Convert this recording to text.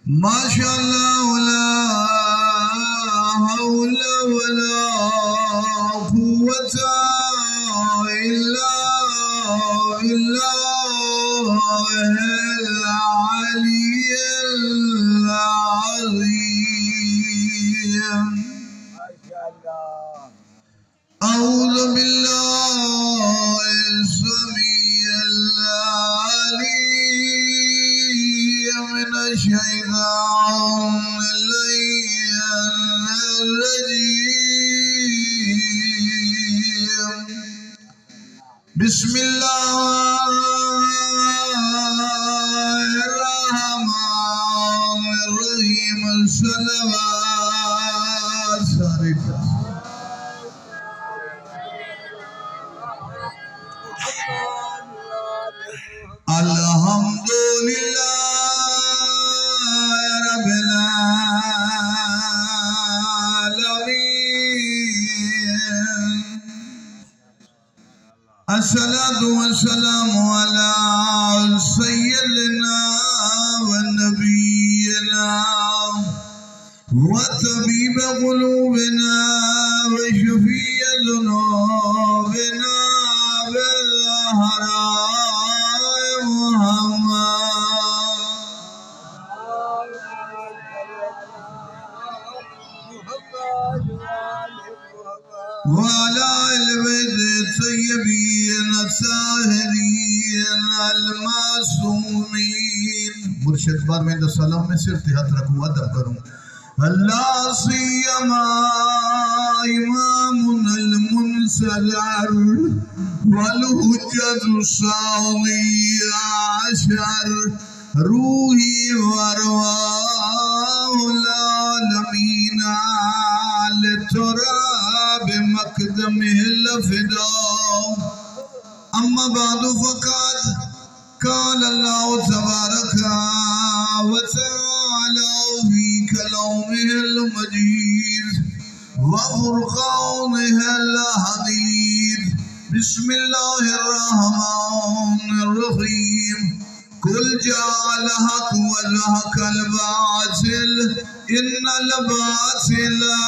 माशाअल्लाह ला हौला वला कुव्वता इल्ला बिल्लाहिल अलिय्यिल अज़ीम। अऊज़ु बिल्लाहि समीइल अलीम मिनश शैतानिर रजीम। बिस्मिल्लाहिर्रहमानिर्रहीम। सल्लल्लाहु अलैहि वसल्लम। अल्हम्दुलिल्लाह रब्बिल आलमीन। अस्सलातु वस्सलामु अला सय्यिदिना व नबियिना व तबीब क़ुलूबिना व शफ़ीअ ज़ुनूबिना वाला तय्यबीन ताहिरीन अल-मासूमीन। मुर्शिद बार में तो सलाम में सिर्फ हाथ रखूं, अदब करूं। अल्लाह सियमा इमामुल मुनसर वल हुज्जतु सावी अशर रूही वरवाहुल आलमीन अल तुराब मक़दमिल फिदा। अम्मा बादु फ़क़द क़ाल अल्लाहु तबारक व तआला फ़ी कलामिहिल मजीद व फ़ुरक़ानिहिल हमीद। बिस्मिल्लाहिर्रहमानिर्रहीम। कुल जाअल हक़ वल हक़ल बातिल इन्नल बातिला